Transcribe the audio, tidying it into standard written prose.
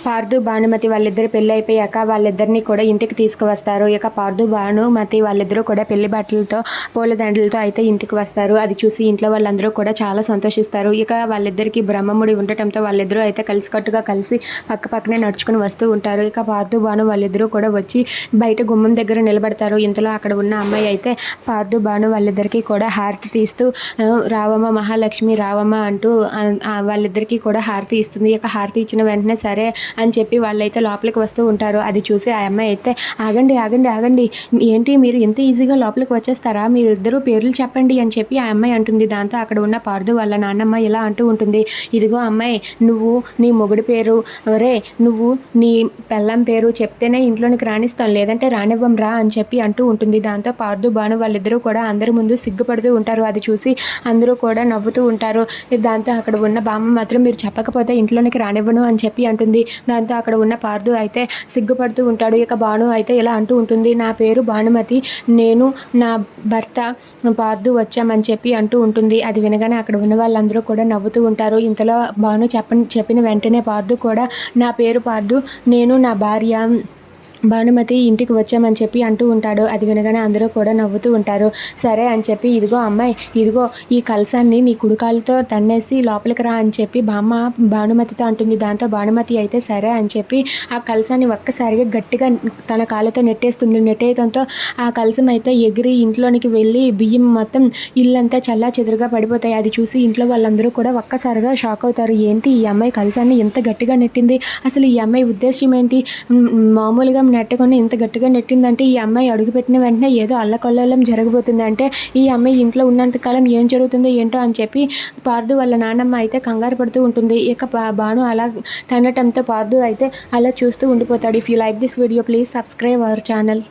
పార్థు, భానుమతి వాళ్ళిద్దరు పెళ్లి అయిపోయాక వాళ్ళిద్దరిని కూడా ఇంటికి తీసుకువస్తారు. ఇక పార్థు, భానుమతి వాళ్ళిద్దరూ కూడా పెళ్లి బట్టలతో పూలదండలతో అయితే ఇంటికి వస్తారు. అది చూసి ఇంట్లో వాళ్ళందరూ కూడా చాలా సంతోషిస్తారు. ఇక వాళ్ళిద్దరికి బ్రహ్మముడి ఉండటంతో వాళ్ళిద్దరూ అయితే కలిసికట్టుగా కలిసి పక్క పక్కనే నడుచుకుని వస్తూ ఉంటారు. ఇక పార్థు, భాను వాళ్ళిద్దరూ కూడా వచ్చి బయట గుమ్మం దగ్గర నిలబడతారు. ఇంతలో అక్కడ ఉన్న అమ్మాయి అయితే పార్థు, భాను వాళ్ళిద్దరికీ కూడా హారతి తీస్తూ రావమ్మ మహాలక్ష్మి రావమ్మ అంటూ వాళ్ళిద్దరికీ కూడా హారతి ఇస్తుంది. ఇక హారతి ఇచ్చిన వెంటనే సరే అని చెప్పి వాళ్ళైతే లోపలికి వస్తూ ఉంటారు. అది చూసి ఆ అమ్మాయి అయితే ఆగండి ఆగండి ఆగండి, ఏంటి మీరు ఇంత ఈజీగా లోపలికి వచ్చేస్తారా, మీరు ఇద్దరు పేర్లు చెప్పండి అని చెప్పి ఆ అమ్మాయి అంటుంది. దాంతో అక్కడ ఉన్న పార్థు వాళ్ళ నాన్నమ్మ ఇలా అంటూ ఉంటుంది, ఇదిగో అమ్మాయి, నువ్వు నీ మొగుడి పేరు, రే నువ్వు నీ పెళ్ళం పేరు చెప్తేనే ఇంట్లోనికి రాణిస్తాం, లేదంటే రానివ్వం రా అని చెప్పి అంటూ ఉంటుంది. దాంతో పార్థు, భాను వాళ్ళిద్దరూ కూడా అందరి ముందు సిగ్గుపడుతూ ఉంటారు. అది చూసి అందరూ కూడా నవ్వుతూ ఉంటారు. దాంతో అక్కడ ఉన్న బామ్మ మాత్రం మీరు చెప్పకపోతే ఇంట్లోనికి రానివ్వను అని చెప్పి అంటుంది. దాంతో అక్కడ ఉన్న పార్థు అయితే సిగ్గుపడుతూ ఉంటాడు. ఇక భాను అయితే ఇలా అంటూ ఉంటుంది, నా పేరు భానుమతి, నేను నా భర్త పార్థు వచ్చామని చెప్పి అంటూ ఉంటుంది. అది వినగానే అక్కడ ఉన్న వాళ్ళందరూ కూడా నవ్వుతూ ఉంటారు. ఇంతలో భాను చెప్పిన వెంటనే పార్థు కూడా నా పేరు పార్థు, నేను నా భార్య భానుమతి ఇంటికి వచ్చామని చెప్పి అంటూ ఉంటాడు. అది వినగానే అందరూ కూడా నవ్వుతూ ఉంటారు. సరే అని చెప్పి ఇదిగో అమ్మాయి, ఇదిగో ఈ కలసాన్ని నీ కుడికాలతో తన్నేసి లోపలికి రా అని చెప్పి బామ్మ భానుమతితో అంటుంది. దాంతో భానుమతి అయితే సరే అని చెప్పి ఆ కలసాన్ని ఒక్కసారిగా గట్టిగా తన కాళ్ళతో నెట్టేస్తుంది. నెట్టేయడంతో ఆ కలసం అయితే ఎగిరి ఇంట్లోనికి వెళ్ళి బియ్యం మొత్తం ఇల్లంతా చల్లా చెదురుగా పడిపోతాయి. అది చూసి ఇంట్లో వాళ్ళందరూ కూడా ఒక్కసారిగా షాక్ అవుతారు. ఏంటి ఈ అమ్మాయి కలసాన్ని ఎంత గట్టిగా నెట్టింది, అసలు ఈ అమ్మాయి ఉద్దేశం ఏంటి, మామూలుగా నెట్టకుండా ఇంత గట్టిగా నెట్టిందంటే ఈ అమ్మాయి అడుగుపెట్టిన వెంటనే ఏదో అల్లకొల్లం జరగబోతుంది, అంటే ఈ అమ్మాయి ఇంట్లో ఉన్నంతకాలం ఏం జరుగుతుందో ఏంటో అని చెప్పి పార్థు వాళ్ళ నాన్నమ్మ అయితే కంగారు పడుతూ ఉంటుంది. ఇక భాను అలా తనటంతో పార్థు అయితే అలా చూస్తూ ఉండిపోతాడు. If you like this video please subscribe our channel.